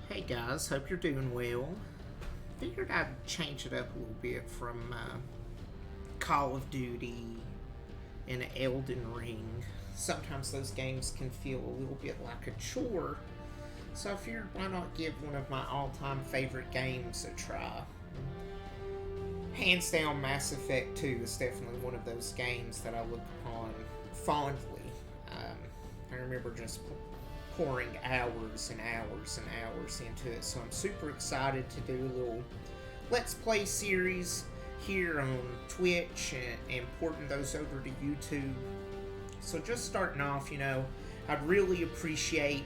Hey guys, hope you're doing well. Figured I'd change it up a little bit from Call of Duty and Elden Ring. Sometimes those games can feel a little bit like a chore, so I figured why not give one of my all-time favorite games a try. Hands down, Mass Effect 2 is definitely one of those games that I look upon fondly. I remember just pouring hours and hours and hours into it, so I'm super excited to do a little Let's Play series here on Twitch and porting those over to YouTube. So just starting off, I'd really appreciate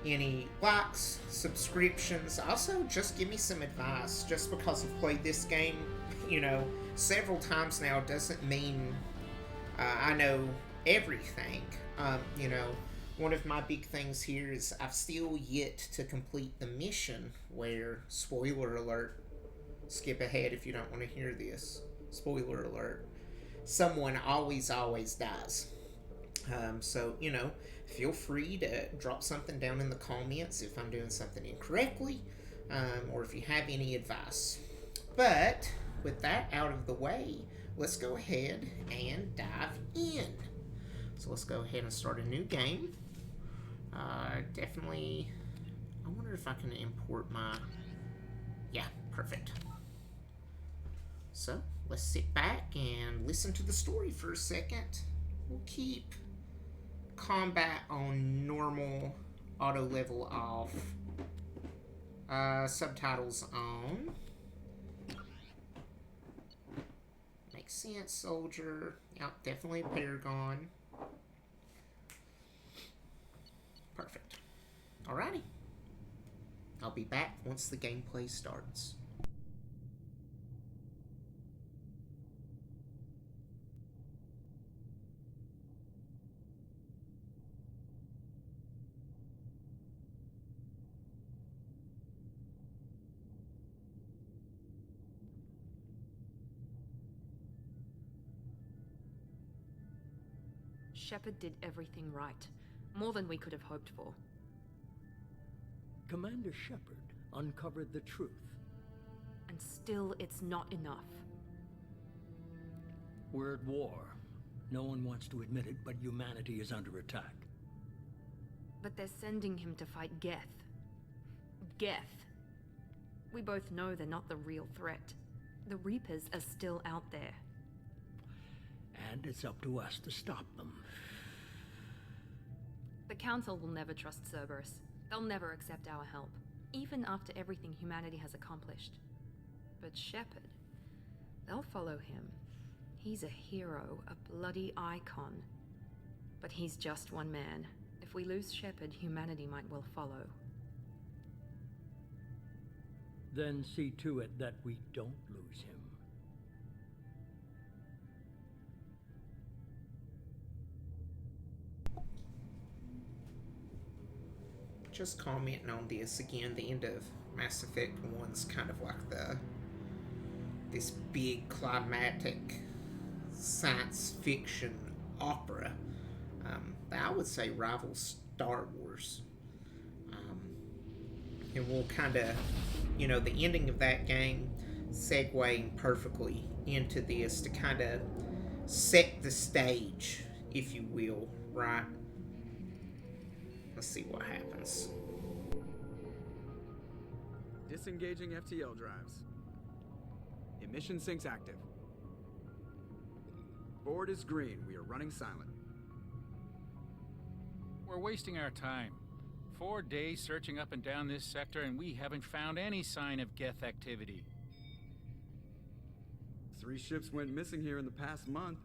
any likes, subscriptions. Also, just give me some advice. Just because I've played this game, several times now doesn't mean I know everything. One of my big things here is I've still yet to complete the mission where, spoiler alert, skip ahead if you don't want to hear this, spoiler alert, someone always dies. So, feel free to drop something down in the comments if I'm doing something incorrectly, or if you have any advice. But, with that out of the way, let's go ahead and dive in. So let's go ahead and start a new game. Definitely, I wonder if I can import my, yeah, perfect. So, let's sit back and listen to the story for a second. We'll keep combat on normal, auto level off, subtitles on. Makes sense, soldier. Yep, definitely a paragon. Perfect. Alrighty. I'll be back once the gameplay starts. Shepard did everything right. More than we could have hoped for. Commander Shepard uncovered the truth. And still, it's not enough. We're at war. No one wants to admit it, but humanity is under attack. But they're sending him to fight Geth. Geth. We both know they're not the real threat. The Reapers are still out there. And it's up to us to stop them. The Council will never trust Cerberus. They'll never accept our help, even after everything humanity has accomplished. But Shepard, they'll follow him. He's a hero, a bloody icon. But he's just one man. If we lose Shepard, humanity might well follow. Then see to it that we don't lose him. Just commenting on this again, the end of Mass Effect 1's kind of like this big climatic science fiction opera that I would say rivals Star Wars. And we'll kind of, the ending of that game segueing perfectly into this to kind of set the stage, if you will, right? Let's see what happens. Disengaging FTL drives. Emission sinks active. Board is green. We are running silent. We're wasting our time. 4 days searching up and down this sector, and we haven't found any sign of Geth activity. 3 ships went missing here in the past month.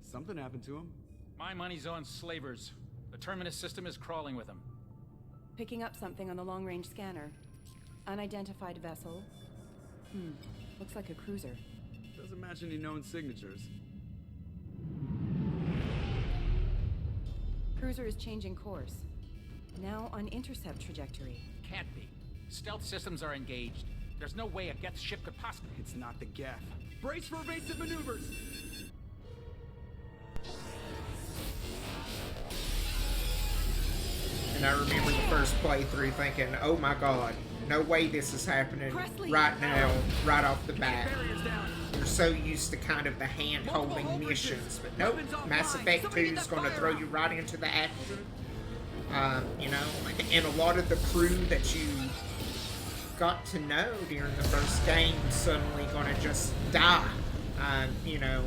Something happened to them. My money's on slavers. The Terminus system is crawling with them. Picking up something on the long-range scanner. Unidentified vessel. Looks like a cruiser. Doesn't match any known signatures. Cruiser is changing course. Now on intercept trajectory. Can't be. Stealth systems are engaged. There's no way a Geth ship could possibly... It's not the Geth. Brace for evasive maneuvers! And I remember the first playthrough thinking, oh my god, no way this is happening right now, right off the bat. You're so used to kind of the hand-holding missions, but nope, Mass Effect 2 is going to throw you right into the action. You know, and a lot of the crew that you got to know during the first game is suddenly going to just die. You know,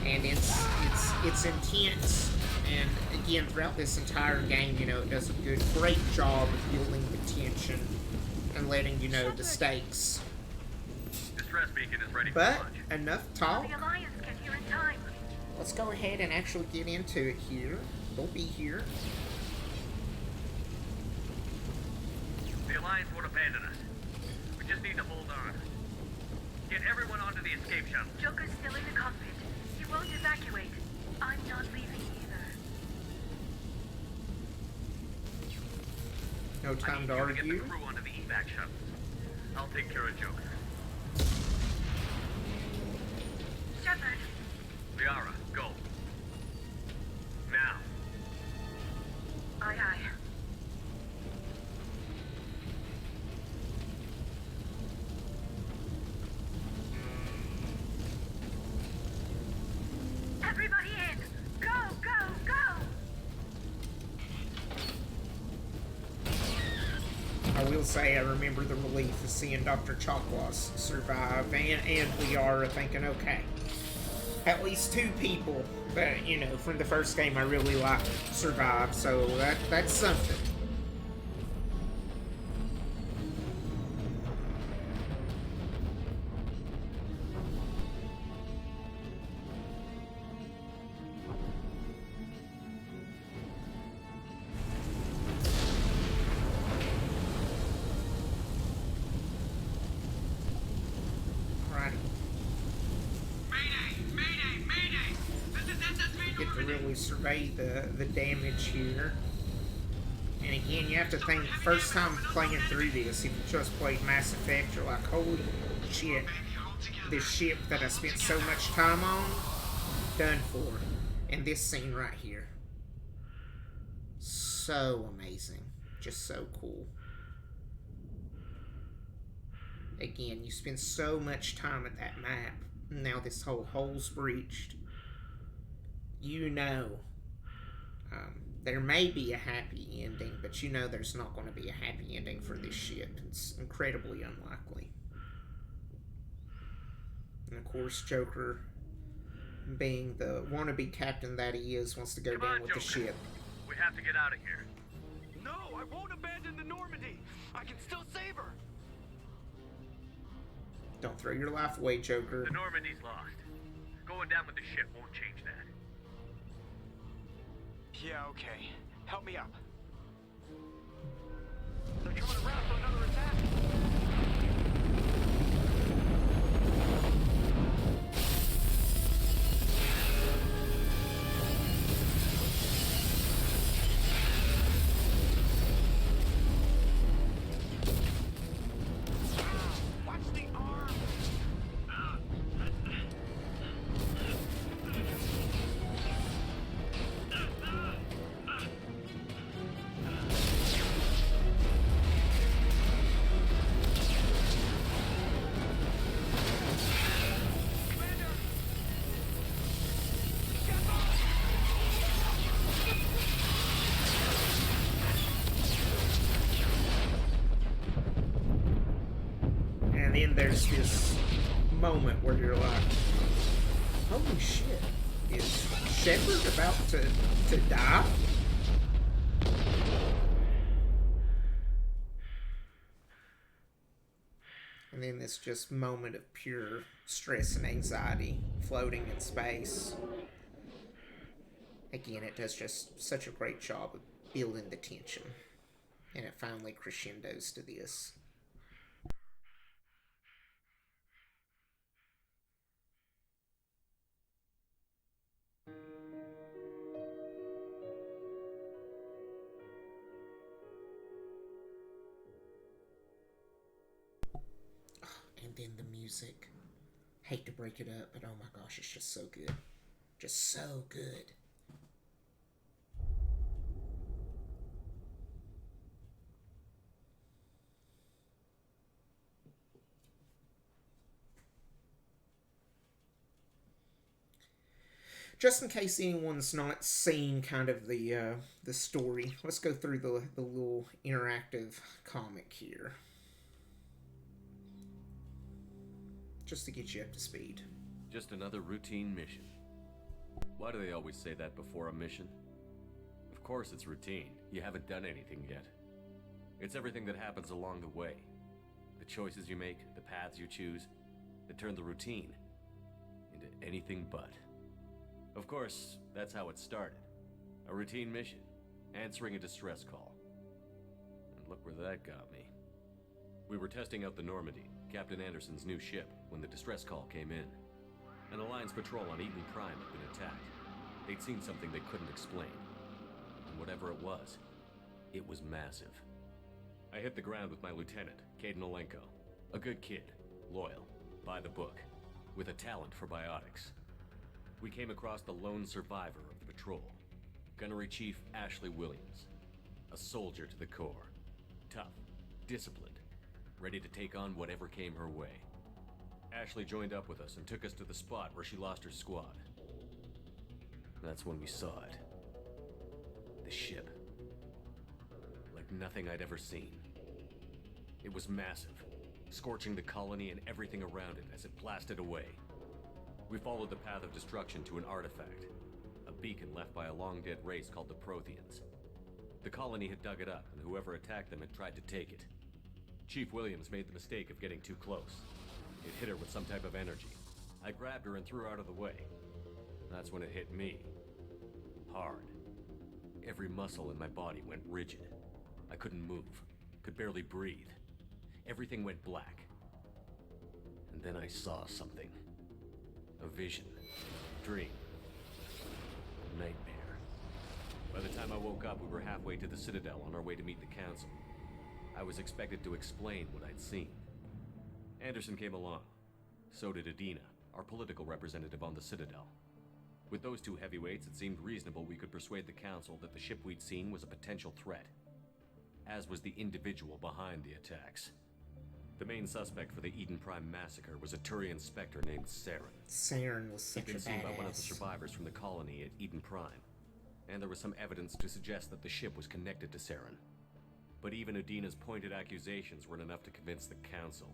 and it's intense. And again, throughout this entire game, you know, it does a great job of building the tension and letting you know the stakes. Distress beacon is ready for But launch. enough talk. The Alliance get here in time. Let's go ahead and actually get into it here. They'll be here. The Alliance won't abandon us. We just need to hold on. Get everyone onto the escape shuttle. Joker's still in the cockpit. He won't evacuate. I'm not leaving either. No time to I need you to get argue. the crew onto the evac shuttles. I'll take care of Joker. Shepard, Liara, go. Now. aye aye. Everybody in! Go, go, go! I will say I remember the relief of seeing Dr. Chakwas survive and Liara thinking, okay, at least 2 people that, you know, from the first game I really liked survived, so that's something. Get to really survey the damage here. And again, you have to think, first time playing through this, if you just played Mass Effect, you're like, holy shit, this ship that I spent so much time on, done for. And this scene right here. So amazing. Just so cool. Again, you spend so much time at that map. Now this whole hole's breached. You know, there may be a happy ending, but you know there's not going to be a happy ending for this ship. It's incredibly unlikely. And of course, Joker, being the wannabe captain that he is, wants to go down with the ship. We have to get out of here. No, I won't abandon the Normandy. I can still save her. Don't throw your life away, Joker. The Normandy's lost. Going down with the ship won't change that. Yeah, okay. Help me up. They're coming around for another attack. Watch the arm. And then there's this moment where you're like, holy shit, is Shepard about to die? And then this just moment of pure stress and anxiety floating in space. Again, it does just such a great job of building the tension. And it finally crescendos to this. then the music. Hate to break it up, but oh my gosh, it's just so good. Just so good. Just in case anyone's not seen kind of the story, let's go through the little interactive comic here, just to get you up to speed. Just another routine mission. Why do they always say that before a mission? Of course it's routine. You haven't done anything yet. It's everything that happens along the way. The choices you make, the paths you choose, that turn the routine into anything but. Of course, that's how it started. A routine mission, answering a distress call. And look where that got me. We were testing out the Normandy, Captain Anderson's new ship, when the distress call came in. An Alliance patrol on Eden Prime had been attacked. They'd seen something they couldn't explain. And whatever it was massive. I hit the ground with my lieutenant, Caden Olenko. A good kid, loyal, by the book, with a talent for biotics. We came across the lone survivor of the patrol, Gunnery Chief Ashley Williams. A soldier to the core. Tough, disciplined, ready to take on whatever came her way. Ashley joined up with us and took us to the spot where she lost her squad. That's when we saw it. The ship. Like nothing I'd ever seen. It was massive, scorching the colony and everything around it as it blasted away. We followed the path of destruction to an artifact, a beacon left by a long-dead race called the Protheans. The colony had dug it up, and whoever attacked them had tried to take it. Chief Williams made the mistake of getting too close. It hit her with some type of energy. I grabbed her and threw her out of the way. That's when it hit me. Hard. Every muscle in my body went rigid. I couldn't move, could barely breathe. Everything went black. And then I saw something. A vision. Dream. A nightmare. By the time I woke up, we were halfway to the Citadel on our way to meet the Council. I was expected to explain what I'd seen. Anderson came along. So did Adina, our political representative on the Citadel. With those two heavyweights, it seemed reasonable we could persuade the Council that the ship we'd seen was a potential threat. As was the individual behind the attacks. The main suspect for the Eden Prime massacre was a Turian Spectre named Saren. Saren was such a badass. He'd been seen by one of the survivors from the colony at Eden Prime, and there was some evidence to suggest that the ship was connected to Saren. But even Adina's pointed accusations weren't enough to convince the Council.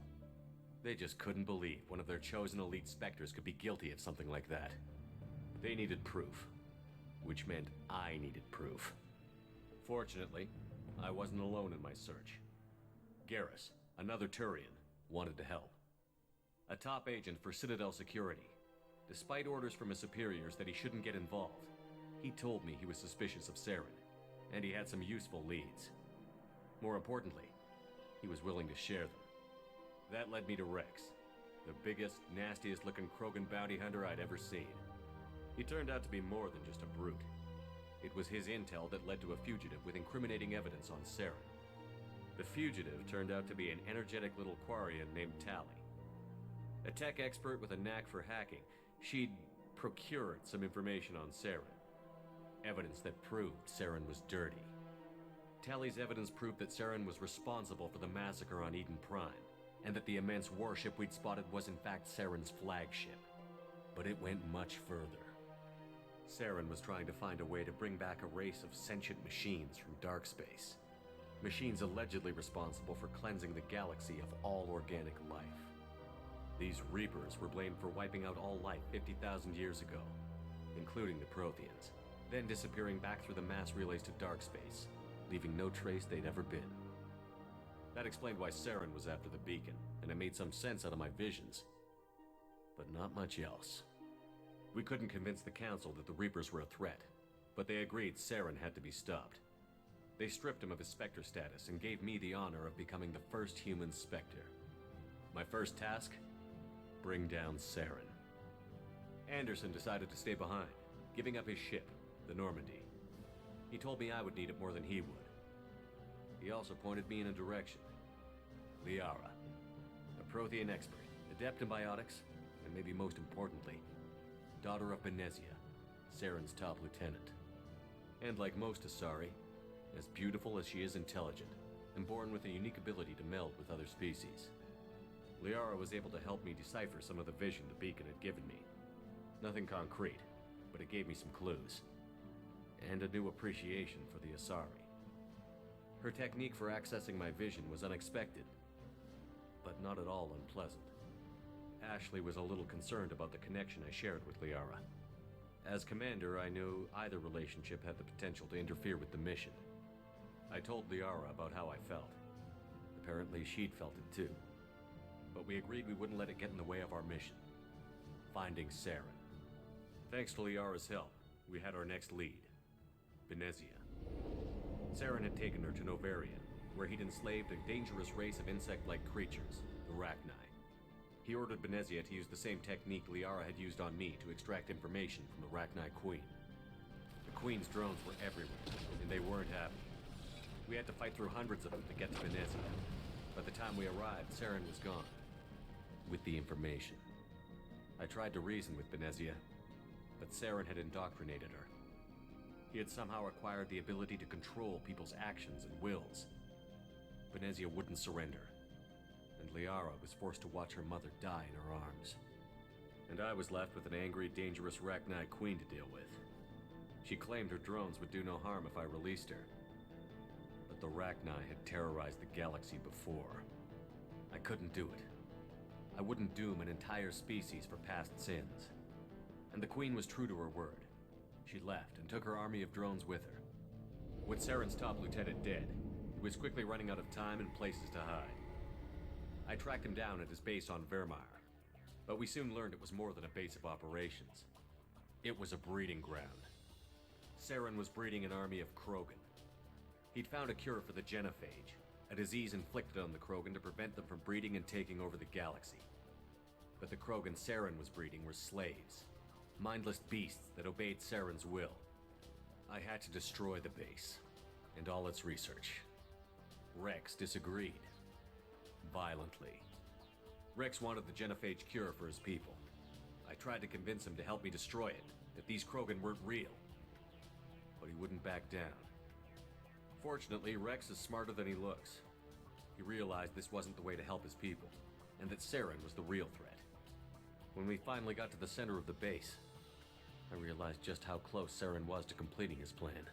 They just couldn't believe one of their chosen elite Spectres could be guilty of something like that. They needed proof, which meant I needed proof. Fortunately, I wasn't alone in my search. Garrus, another Turian, wanted to help. A top agent for Citadel Security. Despite orders from his superiors that he shouldn't get involved, he told me he was suspicious of Saren, and he had some useful leads. More importantly, he was willing to share them. That led me to Rex, the biggest, nastiest looking Krogan bounty hunter I'd ever seen. He turned out to be more than just a brute. It was his intel that led to a fugitive with incriminating evidence on Saren. The fugitive turned out to be an energetic little Quarian named Tally. A tech expert with a knack for hacking, she'd procured some information on Saren. Evidence that proved Saren was dirty. Tally's evidence proved that Saren was responsible for the massacre on Eden Prime, and that the immense warship we'd spotted was in fact Saren's flagship. But it went much further. Saren was trying to find a way to bring back a race of sentient machines from dark space. Machines allegedly responsible for cleansing the galaxy of all organic life. These Reapers were blamed for wiping out all life 50,000 years ago, including the Protheans, then disappearing back through the mass relays to dark space, leaving no trace they'd ever been. That explained why Saren was after the beacon, and it made some sense out of my visions. But not much else. We couldn't convince the Council that the Reapers were a threat, but they agreed Saren had to be stopped. They stripped him of his Spectre status and gave me the honor of becoming the first human Spectre. My first task? Bring down Saren. Anderson decided to stay behind, giving up his ship, the Normandy. He told me I would need it more than he would. He also pointed me in a direction. Liara, a Prothean expert, Adept in biotics, and maybe most importantly, daughter of Benezia, Saren's top lieutenant. And like most Asari, as beautiful as she is intelligent, and born with a unique ability to meld with other species. Liara was able to help me decipher some of the vision the beacon had given me. Nothing concrete, but it gave me some clues. And a new appreciation for the Asari. Her technique for accessing my vision was unexpected, but not at all unpleasant. Ashley was a little concerned about the connection I shared with Liara. As commander, I knew either relationship had the potential to interfere with the mission. I told Liara about how I felt. Apparently, she'd felt it too. But we agreed we wouldn't let it get in the way of our mission. Finding Saren. Thanks to Liara's help, we had our next lead. Benezia. Saren had taken her to Novaria, where he'd enslaved a dangerous race of insect-like creatures, the Rachni. He ordered Benezia to use the same technique Liara had used on me to extract information from the Rachni Queen. The Queen's drones were everywhere, and they weren't happy. We had to fight through hundreds of them to get to Benezia. By the time we arrived, Saren was gone. With the information. I tried to reason with Benezia, but Saren had indoctrinated her. He had somehow acquired the ability to control people's actions and wills. Benezia wouldn't surrender, and Liara was forced to watch her mother die in her arms. And I was left with an angry, dangerous Rachni Queen to deal with. She claimed her drones would do no harm if I released her. But the Rachni had terrorized the galaxy before. I couldn't do it. I wouldn't doom an entire species for past sins. And the Queen was true to her word. She left and took her army of drones with her. With Saren's top lieutenant dead, he was quickly running out of time and places to hide. I tracked him down at his base on Vermeer, but we soon learned it was more than a base of operations. It was a breeding ground. Saren was breeding an army of Krogan. He'd found a cure for the genophage, a disease inflicted on the Krogan to prevent them from breeding and taking over the galaxy. But the Krogan Saren was breeding were slaves, mindless beasts that obeyed Saren's will. I had to destroy the base, and all its research. Rex disagreed. Violently. Rex wanted the genophage cure for his people. I tried to convince him to help me destroy it, that these Krogan weren't real. But he wouldn't back down. Fortunately, Rex is smarter than he looks. He realized this wasn't the way to help his people, and that Saren was the real threat. When we finally got to the center of the base, I realized just how close Saren was to completing his plan.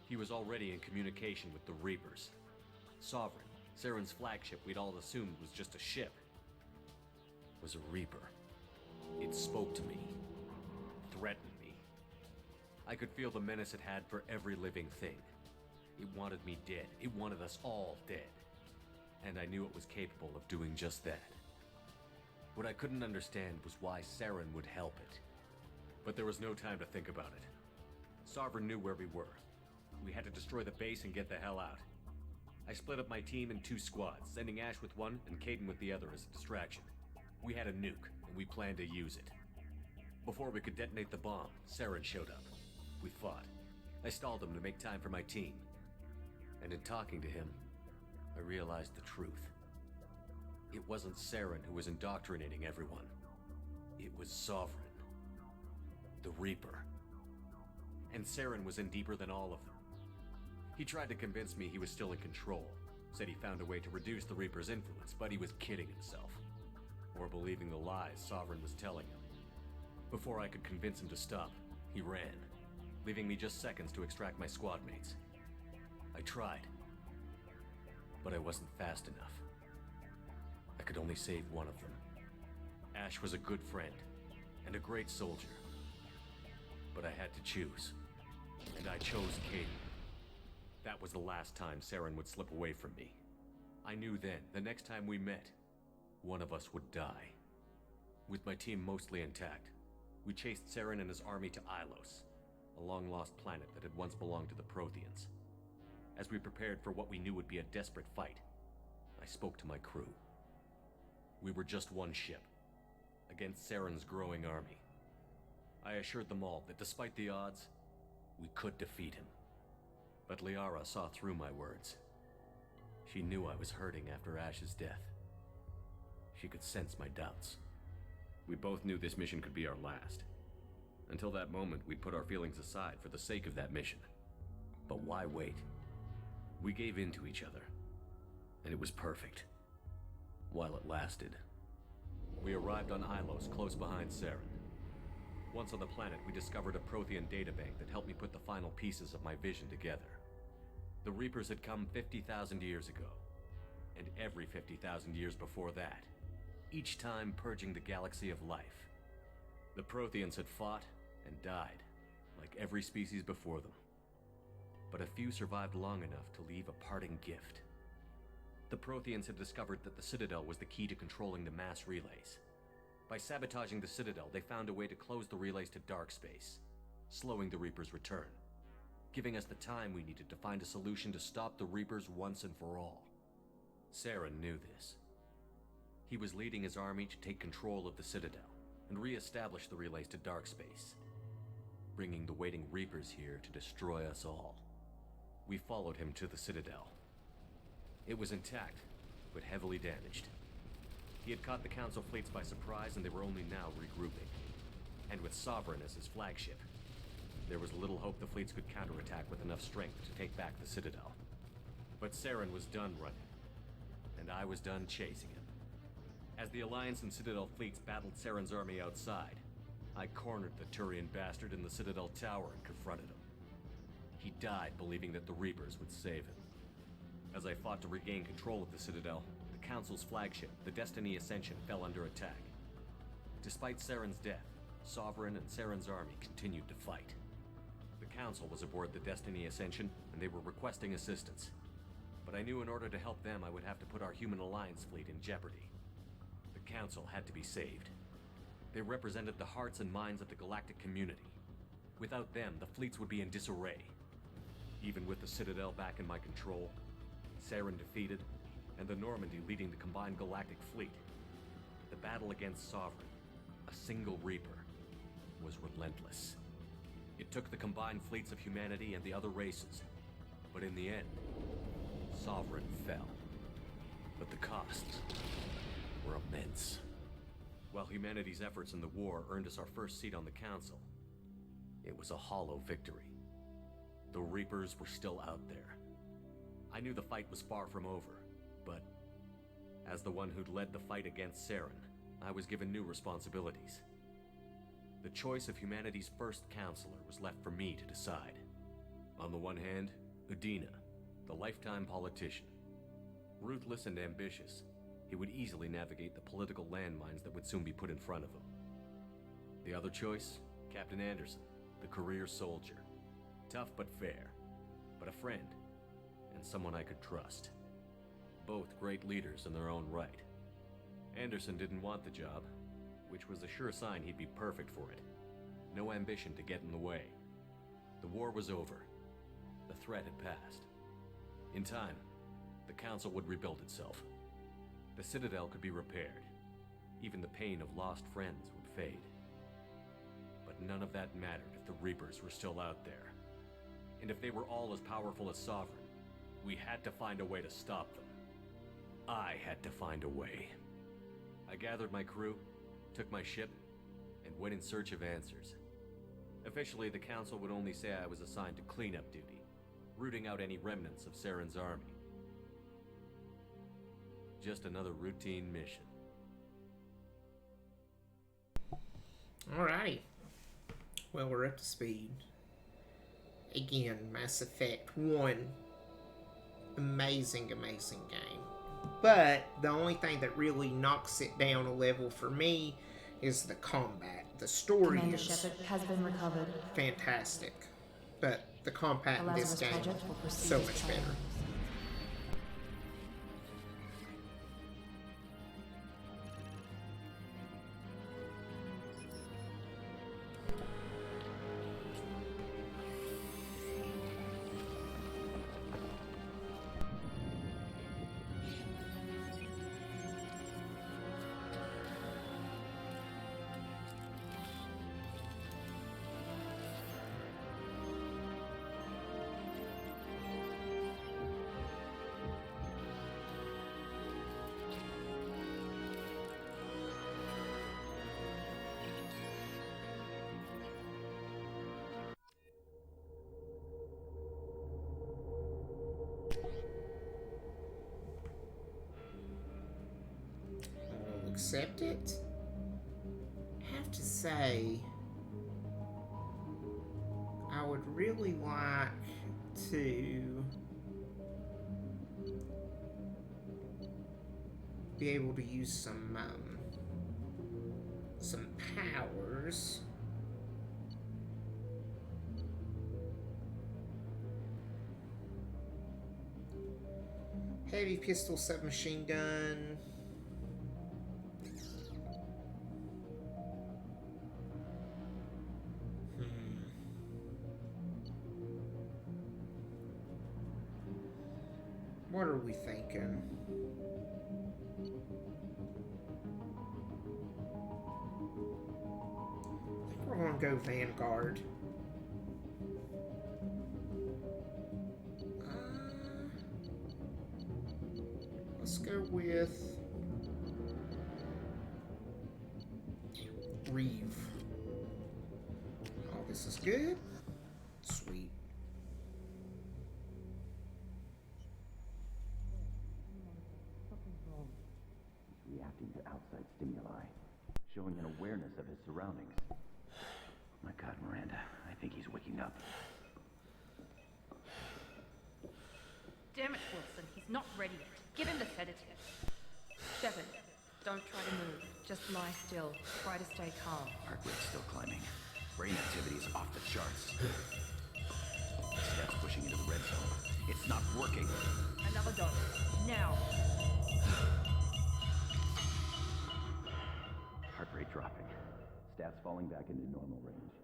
He was already in communication with the Reapers. Sovereign, Saren's flagship we'd all assumed was just a ship, was a Reaper. It spoke to me, threatened me. I could feel the menace it had for every living thing. It wanted me dead. It wanted us all dead. And I knew it was capable of doing just that. What I couldn't understand was why Saren would help it. But there was no time to think about it. Sovereign knew where we were. We had to destroy the base and get the hell out. I split up my team in 2 squads, sending Ash with one and Caden with the other as a distraction. We had a nuke, and we planned to use it. Before we could detonate the bomb, Saren showed up. We fought. I stalled him to make time for my team. And in talking to him, I realized the truth. It wasn't Saren who was indoctrinating everyone. It was Sovereign. The Reaper. And Saren was in deeper than all of them. He tried to convince me he was still in control. Said he found a way to reduce the Reaper's influence, but he was kidding himself. Or believing the lies Sovereign was telling him. Before I could convince him to stop, he ran, leaving me just seconds to extract my squad mates. I tried, but I wasn't fast enough. I could only save one of them. Ash was a good friend, and a great soldier. But I had to choose, and I chose Caden. That was the last time Saren would slip away from me. I knew then, the next time we met, one of us would die. With my team mostly intact, we chased Saren and his army to Ilos, a long-lost planet that had once belonged to the Protheans. As we prepared for what we knew would be a desperate fight, I spoke to my crew. We were just one ship, against Saren's growing army. I assured them all that despite the odds, we could defeat him. But Liara saw through my words. She knew I was hurting after Ash's death. She could sense my doubts. We both knew this mission could be our last. Until that moment, we'd put our feelings aside for the sake of that mission. But why wait? We gave in to each other, and it was perfect. While it lasted. We arrived on Ilos, close behind Saren. Once on the planet, we discovered a Prothean databank that helped me put the final pieces of my vision together. The Reapers had come 50,000 years ago, and every 50,000 years before that, each time purging the galaxy of life. The Protheans had fought and died, like every species before them. But a few survived long enough to leave a parting gift. The Protheans had discovered that the Citadel was the key to controlling the mass relays. By sabotaging the Citadel, they found a way to close the relays to dark space, slowing the Reapers' return, giving us the time we needed to find a solution to stop the Reapers once and for all. Saren knew this. He was leading his army to take control of the Citadel and re-establish the relays to dark space, bringing the waiting Reapers here to destroy us all. We followed him to the Citadel. It was intact, but heavily damaged. He had caught the Council fleets by surprise, and they were only now regrouping. And with Sovereign as his flagship, there was little hope the fleets could counterattack with enough strength to take back the Citadel. But Saren was done running, and I was done chasing him. As the Alliance and Citadel fleets battled Saren's army outside, I cornered the Turian bastard in the Citadel tower and confronted him. He died believing that the Reapers would save him. As I fought to regain control of the Citadel, the Council's flagship, the Destiny Ascension, fell under attack. Despite Saren's death, Sovereign and Saren's army continued to fight. The Council was aboard the Destiny Ascension, and they were requesting assistance. But I knew in order to help them, I would have to put our Human Alliance fleet in jeopardy. The Council had to be saved. They represented the hearts and minds of the galactic community. Without them, the fleets would be in disarray. Even with the Citadel back in my control, Saren defeated, and the Normandy leading the combined galactic fleet, the battle against Sovereign, a single Reaper, was relentless. It took the combined fleets of humanity and the other races, but in the end, Sovereign fell. But the costs were immense. While humanity's efforts in the war earned us our first seat on the Council, it was a hollow victory. The Reapers were still out there. I knew the fight was far from over, but as the one who'd led the fight against Saren, I was given new responsibilities. The choice of humanity's first counselor was left for me to decide. On the one hand, Udina, the lifetime politician. Ruthless and ambitious, he would easily navigate the political landmines that would soon be put in front of him. The other choice, Captain Anderson, the career soldier. Tough but fair, but a friend, and someone I could trust. Both great leaders in their own right. Anderson didn't want the job, which was a sure sign he'd be perfect for it. No ambition to get in the way. The war was over. The threat had passed. In time, the Council would rebuild itself. The Citadel could be repaired. Even the pain of lost friends would fade. But none of that mattered if the Reapers were still out there. And if they were all as powerful as Sovereign, we had to find a way to stop them. I had to find a way. I gathered my crew, took my ship, and went in search of answers. Officially, the Council would only say I was assigned to cleanup duty, rooting out any remnants of Saren's army. Just another routine mission. Alrighty. Well, we're up to speed. Again, Mass Effect 1. Amazing, amazing game. But the only thing that really knocks it down a level for me is the combat. The story Commander is Shepard has been recovered. fantastic. But the combat The in this Lazarus game Project will proceed so as much planned. better. accept it. I have to say, I would really like to be able to use some powers. Heavy pistol, submachine gun. What are we thinking? I think we're gonna go Vanguard. Let's go with Reeve. Oh, this is good. Sweet. Reacting to outside stimuli, showing an awareness of his surroundings. My God, Miranda, I think he's waking up. Damn it, Wilson. He's not ready yet. Give him the sedative. Shepard, don't try to move. Just lie still. Try to stay calm. Heart rate's still climbing. Brain activity is off the charts. Steps pushing into the red zone. It's not working. Another dose. Now. Heart rate dropping. Stats falling back into normal range.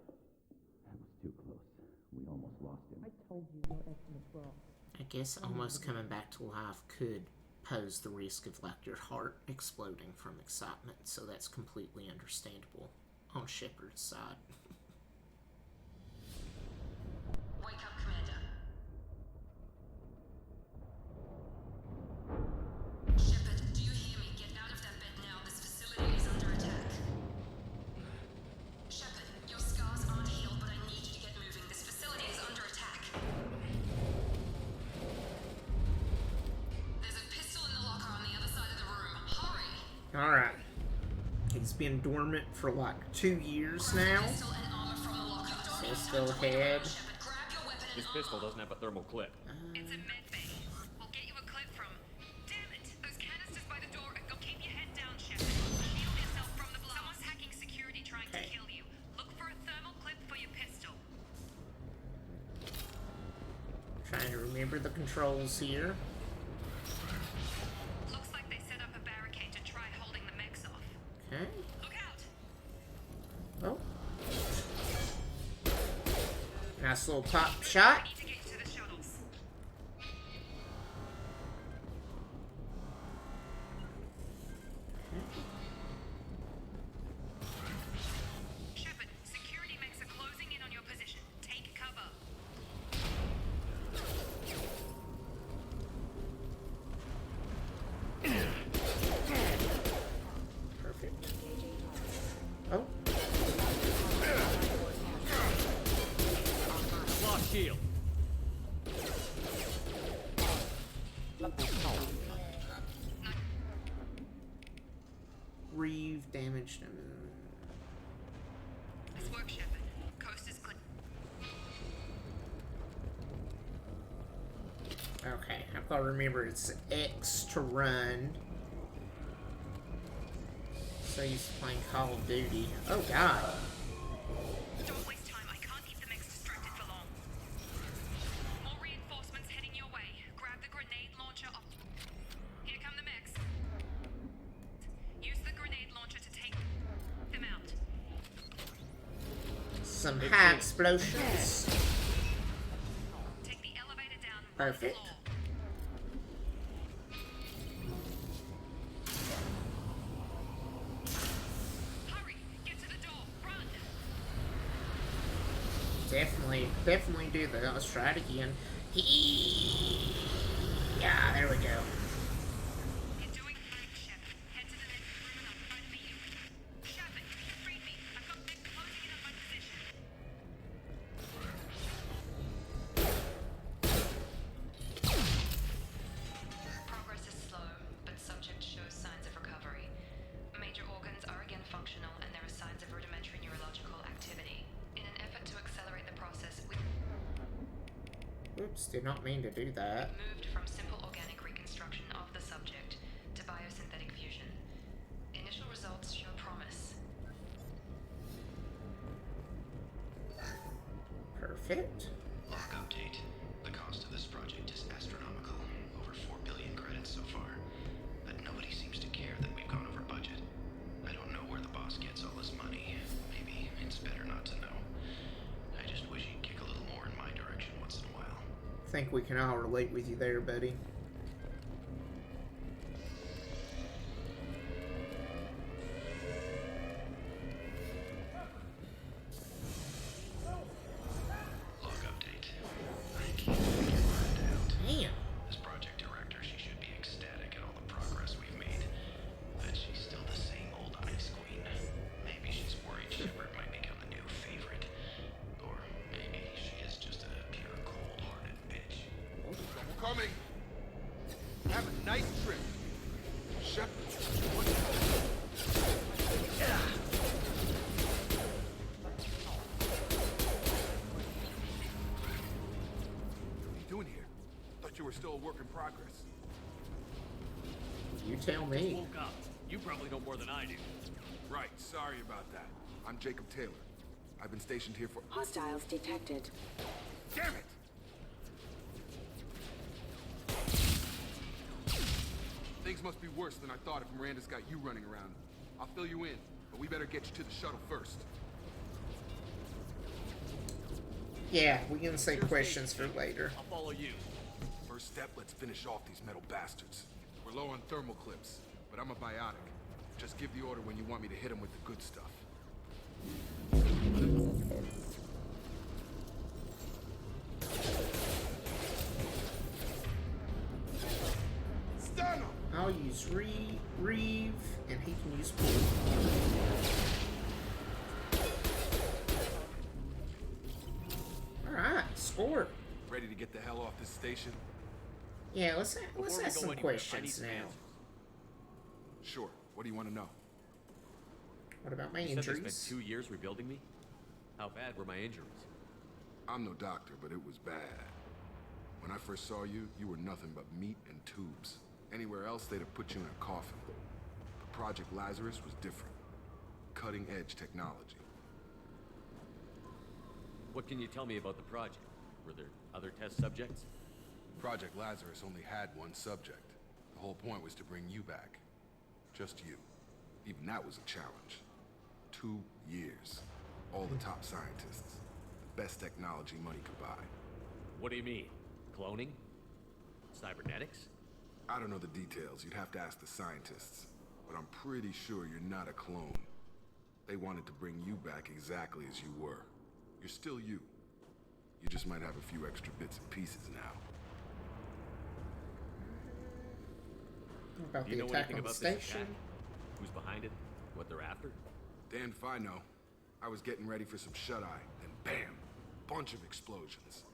That was too close. We almost lost him. I told you your estimates were off. I guess almost coming back to life could pose the risk of like your heart exploding from excitement, so that's completely understandable on Shepard's side. Wake up, Commander. Shepard, do you hear me? Get out of that bed now. This facility is under attack. Shepard, your scars aren't healed, but I need you to get moving. This facility is under attack. There's a pistol in the locker on the other side of the room. Hurry! Alright. He's been dormant for like 2 years now. Pistol and armor from the locker. So still ahead. Shepard, grab your weapon and His pistol doesn't have a thermal clip. It's a med bay. We'll get you a clip from. Damn it! Those canisters by the door. Go keep your head down, Shepard. Shield yourself from the blast. Someone's hacking security trying to kill you. Look for a thermal clip for your pistol. Trying to remember the controls here. Looks like they set up a barricade to try holding the mechs off. Okay. Look out! Oh. Nice little pop shot. We need to get to the shuttles. Shepard, security mechs are closing in on your position. Take cover. Perfect. Oh. Lock shield. Reeve damaged him. Nice work, Shepard. Coast is clear. Okay, I've got to remember it's X to run. So used to playing Call of Duty. Oh god. Don't waste time. I can't keep the mechs distracted for long. More reinforcements heading your way. Grab the grenade launcher up. Here come the mechs. Use the grenade launcher to take them out. Some high explosions. Take the elevator down. Perfect. Floor. Hurry! Get to the door. Run! Definitely do that. Let's try it again. Yeah, there we go. You're doing great, Shepard. Head to the next room and I'll try to beat you. Shepard, you freed me. I've got mechs closing in on my position. Progress is slow, but subject shows signs of recovery. Major Oops, did not mean to do that. Moved from simple organic reconstruction of the subject to biosynthetic fusion. Initial results show promise. Perfect. Log update. The cost of this project is astronomical. Over 4 billion credits so far. But nobody seems to care that we've gone over budget. I don't know where the boss gets all this money. Maybe it's better not to know. I just wish he'd kick a little more in my direction once in a while. I think we can all relate with you there, buddy. Log update. I can't figure Miranda out. Damn. As project director, she should be ecstatic at all the progress we've made. But she's still the same old ice queen. Maybe she's worried Shepard might become the new favorite. Or maybe she is just a pure cold-hearted bitch. Trouble coming. Have a nice trip. Shepard, what? What are you doing here? Thought you were still a work in progress. You tell me. Woke up. You probably know more than I do. Right, sorry about that. I'm Jacob Taylor. I've been stationed here for... Hostiles detected. Damn it! Things must be worse than I thought if Miranda's got you running around. I'll fill you in, but we better get you to the shuttle first. Yeah, we can save questions for later. I'll follow you. First step, let's finish off these metal bastards. We're low on thermal clips, but I'm a biotic. Just give the order when you want me to hit them with the good stuff. Stun him! I'll use Reeve, and he can use Pull. Alright, score. Ready to get the hell off this station? Yeah, let's Before we ask go some anywhere, I need questions some now. answers. Sure. What do you want to know? What about my You said they injuries? spent 2 years rebuilding me? How bad were my injuries? I'm no doctor, but it was bad. When I first saw you, you were nothing but meat and tubes. Anywhere else, they'd have put you in a coffin. But Project Lazarus was different. Cutting-edge technology. What can you tell me about the project? Were there other test subjects? Project Lazarus only had one subject. The whole point was to bring you back. Just you. Even that was a challenge. 2 years. All the top scientists. The best technology money could buy. What do you mean? Cloning? Cybernetics? I don't know the details. You'd have to ask the scientists. But I'm pretty sure you're not a clone. They wanted to bring you back exactly as you were. You're still you. You just might have a few extra bits and pieces now. What about Do you the know attack anything on the about this station? attack? Who's behind it? What they're after? Damned if I know. I was getting ready for some shut-eye, and bam! Bunch of explosions.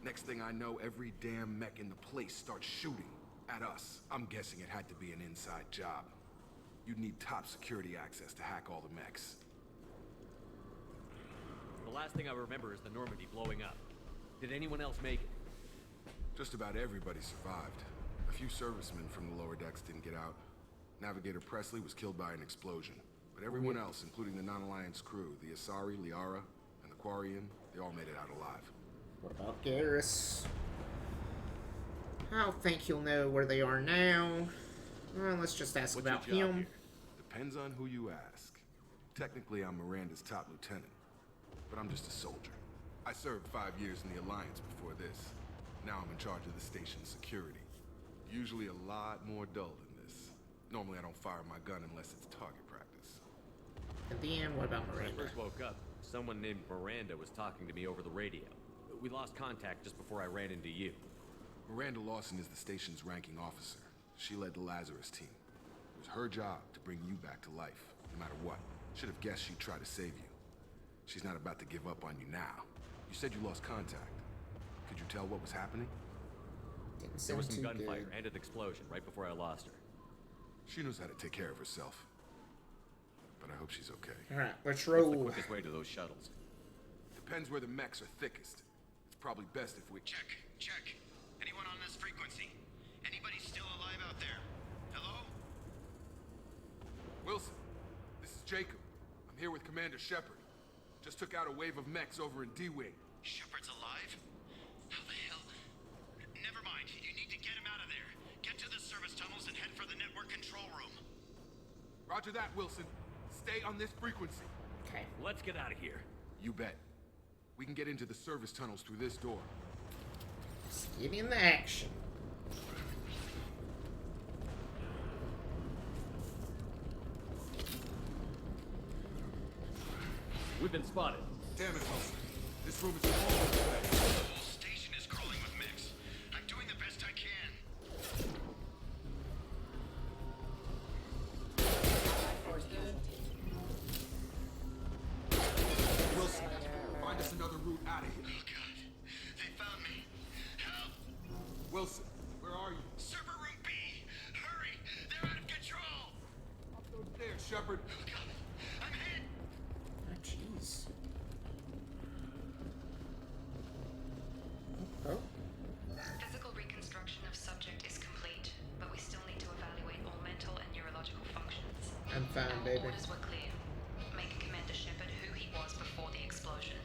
Next thing I know, every damn mech in the place starts shooting at us. I'm guessing it had to be an inside job. You'd need top security access to hack all the mechs. The last thing I remember is the Normandy blowing up. Did anyone else make it? Just about everybody survived. A few servicemen from the lower decks didn't get out. Navigator Presley was killed by an explosion. But everyone else, including the non-Alliance crew, the Asari, Liara, and the Quarian, they all made it out alive. What about Garrus? I don't think you'll know where they are now. Well, let's just ask What's about your job him. here? Depends on who you ask. Technically, I'm Miranda's top lieutenant, but I'm just a soldier. I served 5 years in the Alliance before this. Now I'm in charge of the station's security. Usually a lot more dull than this. Normally I don't fire my gun unless it's target practice. At the end, what about When I Miranda? first woke up, someone named Miranda was talking to me over the radio. We lost contact just before I ran into you. Miranda Lawson is the station's ranking officer. She led the Lazarus team. It was her job to bring you back to life, no matter what. Should have guessed she'd try to save you. She's not about to give up on you now. You said you lost contact. Could you tell what was happening? Didn't There sound was some too gunfire good. and an explosion right before I lost her. She knows how to take care of herself. But I hope she's okay. Alright, let's What's the roll. quickest way to those shuttles? Depends where the mechs are thickest. It's It's probably best if we... Check. Anyone on this frequency? Anybody still alive out there? Hello? Wilson, this is Jacob. I'm here with Commander Shepard. Just took out a wave of mechs over in D-Wing. Shepard's alive? How the hell? Never mind. You need to get him out of there. Get to the service tunnels and head for the network control room. Roger that, Wilson. Stay on this frequency. Okay. Let's get out of here. You bet. We can get into the service tunnels through this door. Let's get in the action. We've been spotted. Damn it, Wilson. This room is all over the place. The whole station is crawling with mechs. I'm doing the best I can. Wilson, find us another route out of here. Oh god. They found me. Help! Wilson, where are you? Server room B! Hurry! They're out of control! There, Shepard. Oh god. I'm hit! Oh, jeez. Oh. Physical reconstruction of subject is complete, but we still need to evaluate all mental and neurological functions. I'm fine, Our baby. orders were clear. Make Commander Shepard who he was before the explosion.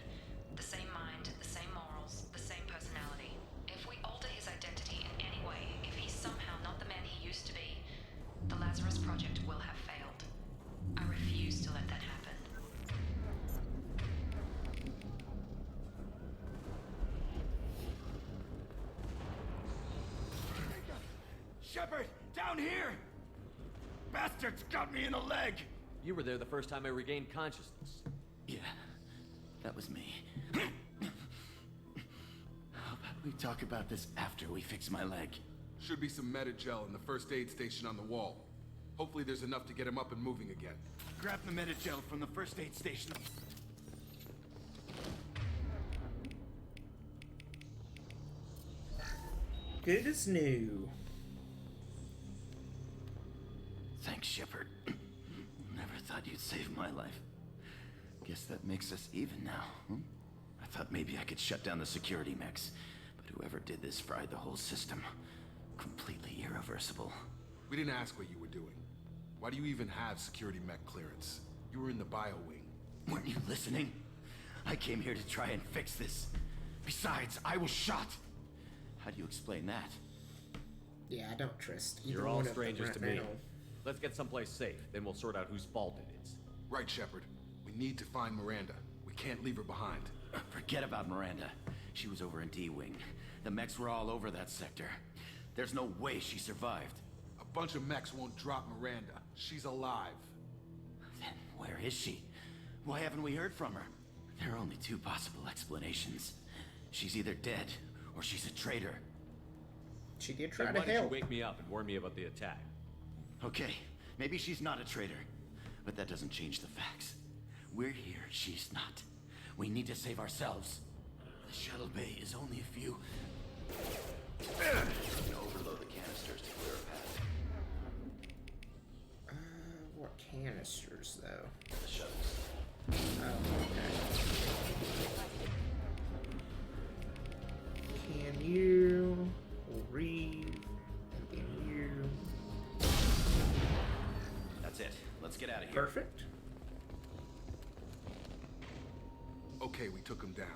The same mind, the same morals, the same personality. If we alter his identity in any way, if he's somehow not the man he used to be, the Lazarus Project will have failed. I refuse to let that happen. Shepard, down here! Bastards got me in the leg! You were there the first time I regained consciousness. Yeah, that was me. How about we talk about this after we fix my leg? Should be some Metagel in the first aid station on the wall. Hopefully there's enough to get him up and moving again. Grab the Metagel from the first aid station. Good as new. Thanks, Shepard. Never thought you'd save my life. Guess that makes us even now, hmm? I thought maybe I could shut down the security mechs, but whoever did this fried the whole system. Completely irreversible. We didn't ask what you were doing. Why do you even have security mech clearance? You were in the bio wing. Weren't you listening? I came here to try and fix this. Besides, I was shot. How do you explain that? Yeah, I don't trust either You're all one of them strangers right to me. now. Let's get someplace safe, then we'll sort out whose fault it is. Right, Shepard. We need to find Miranda. We can't leave her behind. Forget about Miranda. She was over in D-Wing. The mechs were all over that sector. There's no way she survived. A bunch of mechs won't drop Miranda. She's alive. Then where is she? Why haven't we heard from her? There are only two possible explanations. She's either dead, or she's a traitor. She did try Then to why did help. you wake me up and warn me about the attack? Okay, maybe she's not a traitor, but that doesn't change the facts. We're here, she's not. We need to save ourselves. The shuttle bay is only a few... Overload the canisters to clear a path. What canisters, though? The shuttles. Oh, okay. Can you read? And then you. That's it. Let's get out of here. Perfect. Okay, we took him down.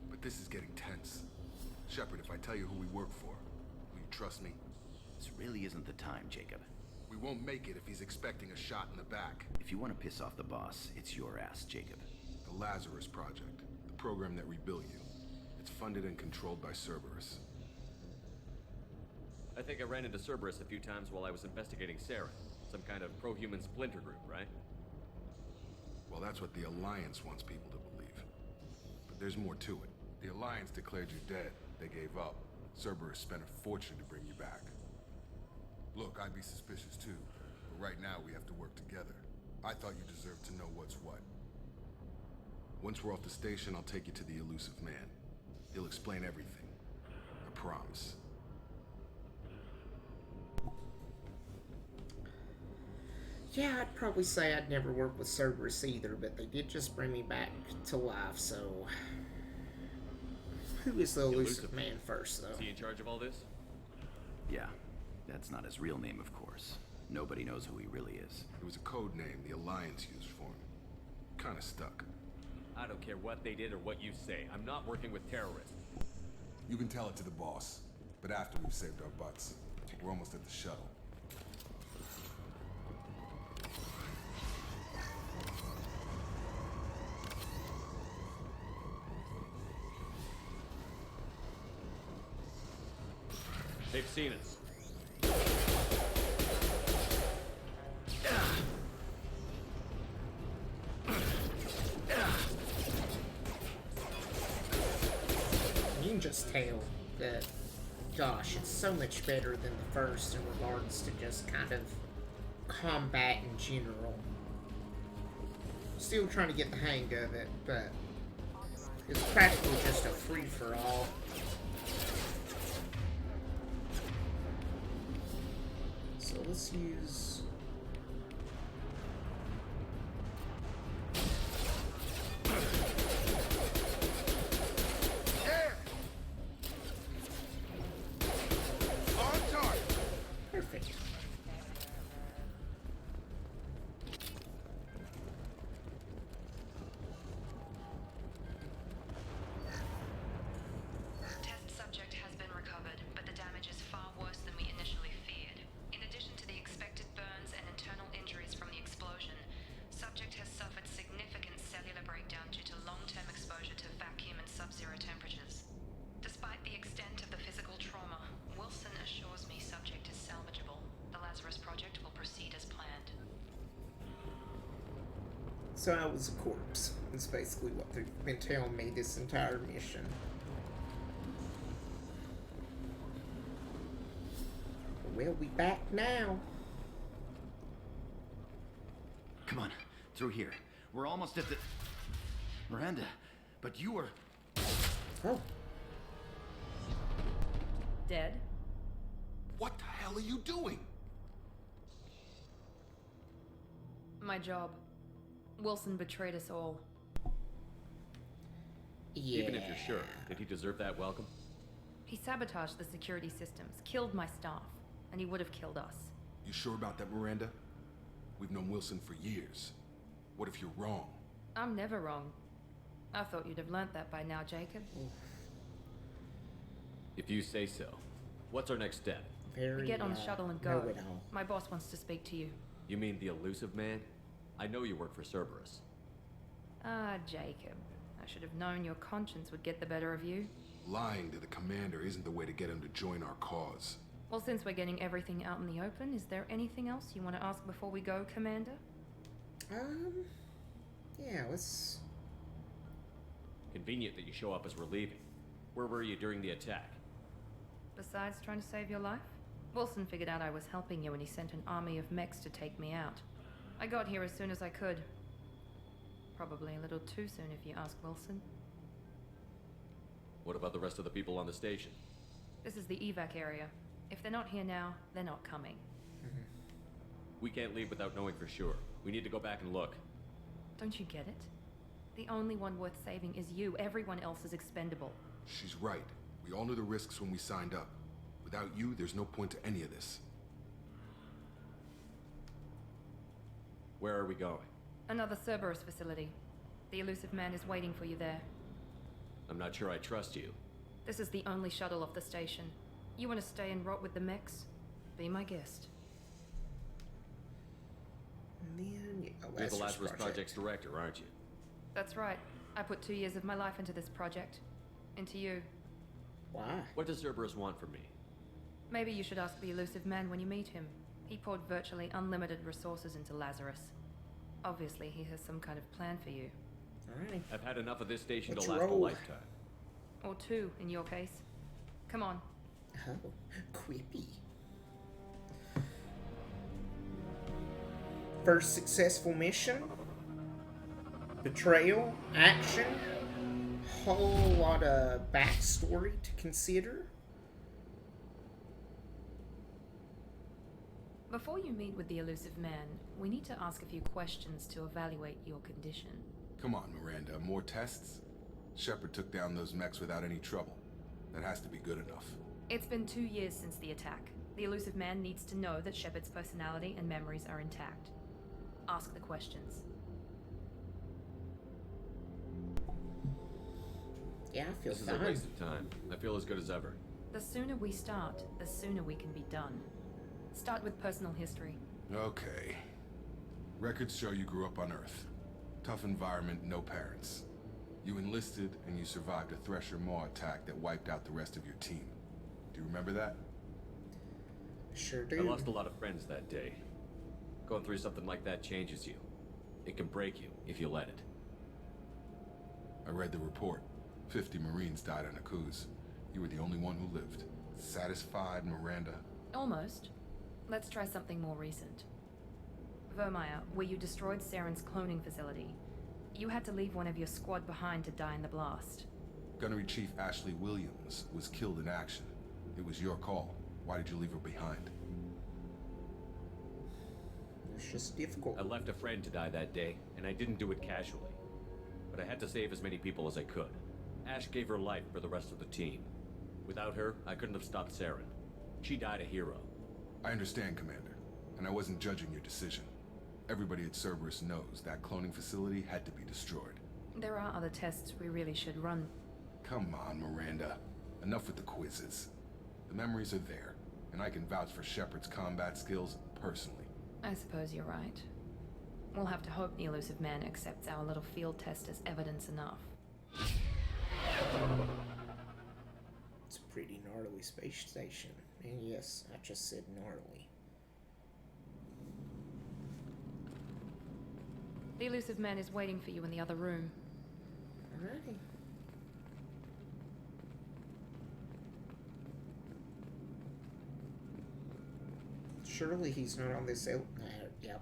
But this is getting tense. Shepard, if I tell you who we work for, will you trust me? This really isn't the time, Jacob. We won't make it if he's expecting a shot in the back. If you want to piss off the boss, it's your ass, Jacob. The Lazarus Project, the program that rebuilt you. It's funded and controlled by Cerberus. I think I ran into Cerberus a few times while I was investigating Sarah. Some kind of pro-human splinter group, right? Well, that's what the Alliance wants people to believe. But there's more to it. The Alliance declared you dead. They gave up. Cerberus spent a fortune to bring you back. Look, I'd be suspicious too. But right now, we have to work together. I thought you deserved to know what's what. Once we're off the station, I'll take you to the elusive man. He'll explain everything. I promise. Yeah, I'd probably say I'd never work with Cerberus either, but they did just bring me back to life, so who is the elusive man first, though? Is he in charge of all this? Yeah, that's not his real name, of course. Nobody knows who he really is. It was a code name the Alliance used for him. Kinda stuck. I don't care what they did or what you say. I'm not working with terrorists. You can tell it to the boss, but after we've saved our butts. We're almost at the shuttle. They've seen us. You can just tell that, gosh, it's so much better than the first in regards to just kind of combat in general. Still trying to get the hang of it, but it's practically just a free-for-all. So let's use... Perfect. Test subject has been recovered, but the damage is far worse than we initially feared. In addition to the expected burns and internal injuries from the explosion, subject has suffered significant cellular breakdown due to long-term exposure to vacuum and sub-zero temperatures. Despite the extent of the physical trauma, Wilson assures me subject is salvageable. The Lazarus project will proceed as planned. So I was a corpse. That's basically what they've been telling me this entire mission. We'll be back now. Come on, through here. We're almost at the... Miranda, but you were... Oh. Dead? What the hell are you doing? My job. Wilson betrayed us all. Yeah. Even if you're sure, did he deserve that welcome? He sabotaged the security systems, killed my staff, and he would have killed us. You sure about that, Miranda? We've known Wilson for years. What if you're wrong? I'm never wrong. I thought you'd have learnt that by now, Jacob. If you say so. What's our next step? We get on the shuttle and go. My boss wants to speak to you. You mean the elusive man? I know you work for Cerberus. Ah, Jacob. I should have known your conscience would get the better of you. Lying to the commander isn't the way to get him to join our cause. Well, since we're getting everything out in the open, is there anything else you want to ask before we go, Commander? Yeah, let's... Convenient that you show up as we're leaving. Where were you during the attack? Besides trying to save your life? Wilson figured out I was helping you and he sent an army of mechs to take me out. I got here as soon as I could. Probably a little too soon if you ask Wilson. What about the rest of the people on the station? This is the evac area. If they're not here now, they're not coming. We can't leave without knowing for sure. We need to go back and look. Don't you get it? The only one worth saving is you. Everyone else is expendable. She's right. We all knew the risks when we signed up. Without you, there's no point to any of this. Where are we going? Another Cerberus facility. The elusive man is waiting for you there. I'm not sure I trust you. This is the only shuttle off the station. You want to stay and rot with the mechs? Be my guest. And then, yeah, You're the Lazarus Project's director, aren't you? That's right. I put 2 years of my life into this project. Into you. Why? What does Cerberus want from me? Maybe you should ask the elusive man when you meet him. He poured virtually unlimited resources into Lazarus. Obviously, he has some kind of plan for you. Alright. I've had enough of this station Let's to last a roll. lifetime. Or 2, in your case. Come on. Oh, quippy. First successful mission. Betrayal. Action. Whole lot of backstory to consider. Before you meet with the elusive man, we need to ask a few questions to evaluate your condition. Come on, Miranda. More tests? Shepard took down those mechs without any trouble. That has to be good enough. It's been 2 years since the attack. The elusive man needs to know that Shepard's personality and memories are intact. Ask the questions. Yeah, I feel This is fine. a waste of time. I feel as good as ever. The sooner we start, the sooner we can be done. Start with personal history. Okay. Records show you grew up on Earth. Tough environment, no parents. You enlisted and you survived a Thresher Maw attack that wiped out the rest of your team. Do you remember that? Sure do. I lost a lot of friends that day. Going through something like that changes you. It can break you if you let it. I read the report. 50 Marines died on a cruise. You were the only one who lived. Satisfied, Miranda? Almost. Let's try something more recent. Vermeer, where you destroyed Saren's cloning facility. You had to leave one of your squad behind to die in the blast. Gunnery Chief Ashley Williams was killed in action. It was your call. Why did you leave her behind? It's just difficult. I left a friend to die that day, and I didn't do it casually. But I had to save as many people as I could. Ash gave her life for the rest of the team. Without her, I couldn't have stopped Saren. She died a hero. I understand, Commander, and I wasn't judging your decision. Everybody at Cerberus knows that cloning facility had to be destroyed. There are other tests we really should run. Come on, Miranda. Enough with the quizzes. The memories are there, and I can vouch for Shepard's combat skills personally. I suppose you're right. We'll have to hope the elusive man accepts our little field test as evidence enough. It's a pretty gnarly space station. And yes, I just said gnarly. The elusive man is waiting for you in the other room. Alrighty. Surely he's not on this out. Yep.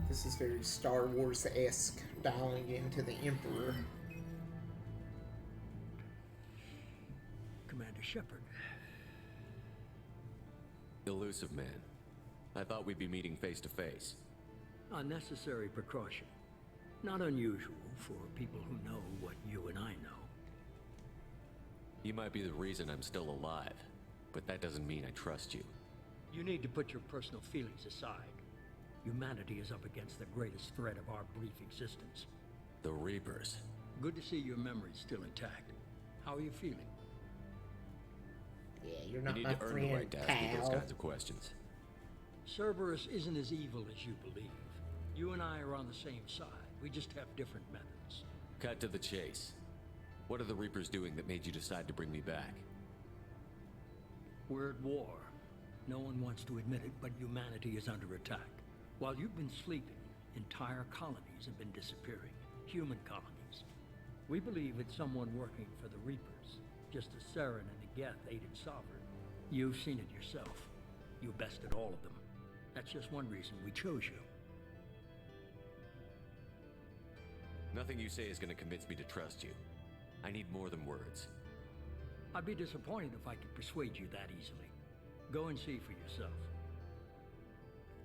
This is very Star Wars-esque, dialing into the Emperor. Commander Shepard. Elusive man. I thought we'd be meeting face to face. Unnecessary precaution. Not unusual for people who know what you and I know. You might be the reason I'm still alive, but that doesn't mean I trust you. You need to put your personal feelings aside. Humanity is up against the greatest threat of our brief existence. The Reapers. Good to see your memories still intact. How are you feeling? Yeah, you're not you my need to earn friend, the right to ask me those kinds of questions. Cerberus isn't as evil as you believe. You and I are on the same side. We just have different methods. Cut to the chase. What are the Reapers doing that made you decide to bring me back? We're at war. No one wants to admit it, but humanity is under attack. While you've been sleeping, entire colonies have been disappearing. Human colonies. We believe it's someone working for the Reapers, just as Saren and the Geth aided Sovereign. You've seen it yourself. You bested all of them. That's just one reason we chose you. Nothing you say is going to convince me to trust you. I need more than words. I'd be disappointed if I could persuade you that easily. Go and see for yourself.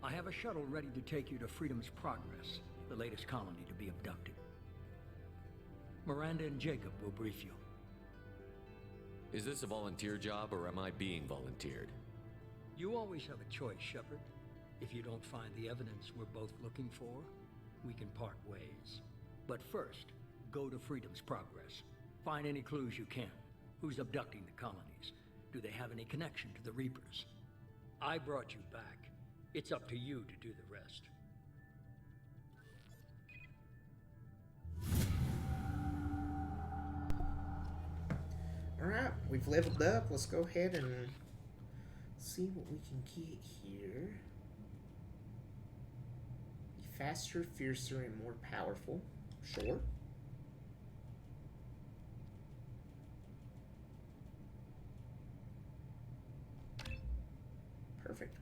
I have a shuttle ready to take you to Freedom's Progress, the latest colony to be abducted. Miranda and Jacob will brief you. Is this a volunteer job, or am I being volunteered? You always have a choice, Shepard. If you don't find the evidence we're both looking for, we can part ways. But first, go to Freedom's Progress. Find any clues you can. Who's abducting the colonies? Do they have any connection to the Reapers? I brought you back. It's up to you to do the rest. Alright, we've leveled up. Let's go ahead and see what we can get here. Faster, fiercer, and more powerful. Sure. Perfect.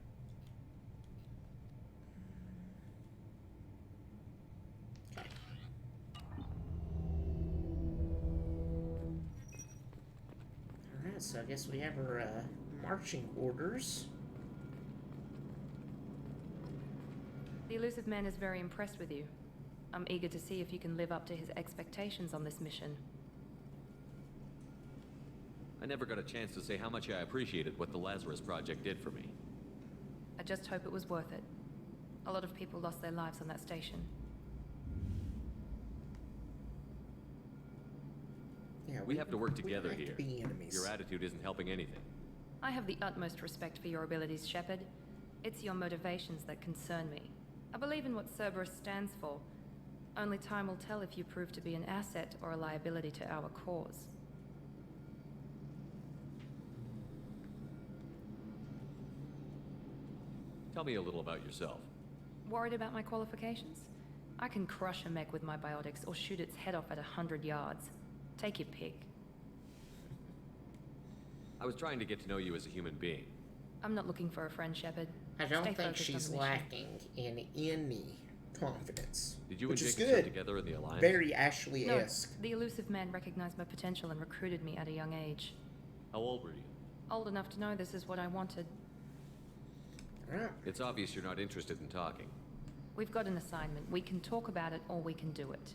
Okay. Alright, so I guess we have our marching orders. The elusive man is very impressed with you. I'm eager to see if you can live up to his expectations on this mission. I never got a chance to say how much I appreciated what the Lazarus Project did for me. I just hope it was worth it. A lot of people lost their lives on that station. Yeah, we have to work together have here. To be enemies. Your attitude isn't helping anything. I have the utmost respect for your abilities, Shepard. It's your motivations that concern me. I believe in what Cerberus stands for. Only time will tell if you prove to be an asset or a liability to our cause. Tell me a little about yourself. Worried about my qualifications? I can crush a mech with my biotics or shoot its head off at 100 yards. Take your pick. I was trying to get to know you as a human being. I'm not looking for a friend, Shepard. I don't Stay think focused she's on the mission. lacking in any confidence. Did you which and is Jacob serve good. together in the Alliance? Very Ashley-esque. No, the elusive man recognized my potential and recruited me at a young age. How old were you? Old enough to know this is what I wanted. It's obvious you're not interested in talking. We've got an assignment. We can talk about it or we can do it.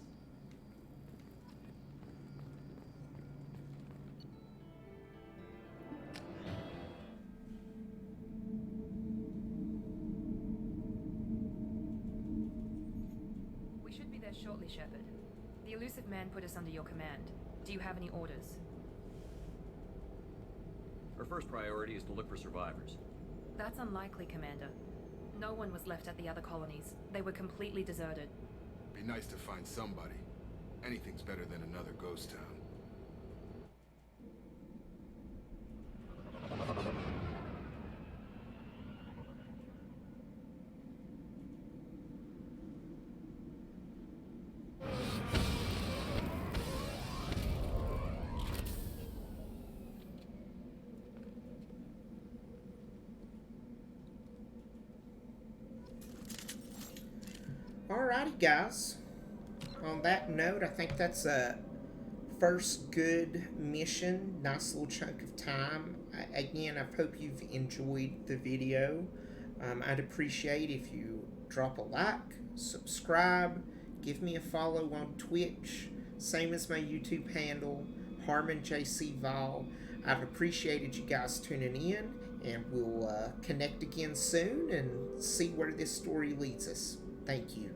We should be there shortly, Shepard. The elusive man put us under your command. Do you have any orders? Our first priority is to look for survivors. That's unlikely, Commander. No one was left at the other colonies. They were completely deserted. Be nice to find somebody. Anything's better than another ghost town. Alrighty, guys. On that note, I think that's a first good mission. Nice little chunk of time. Again, I hope you've enjoyed the video. I'd appreciate if you drop a like, subscribe, give me a follow on Twitch, same as my YouTube handle, Harmon JC Vol. I've appreciated you guys tuning in, and we'll connect again soon and see where this story leads us. Thank you.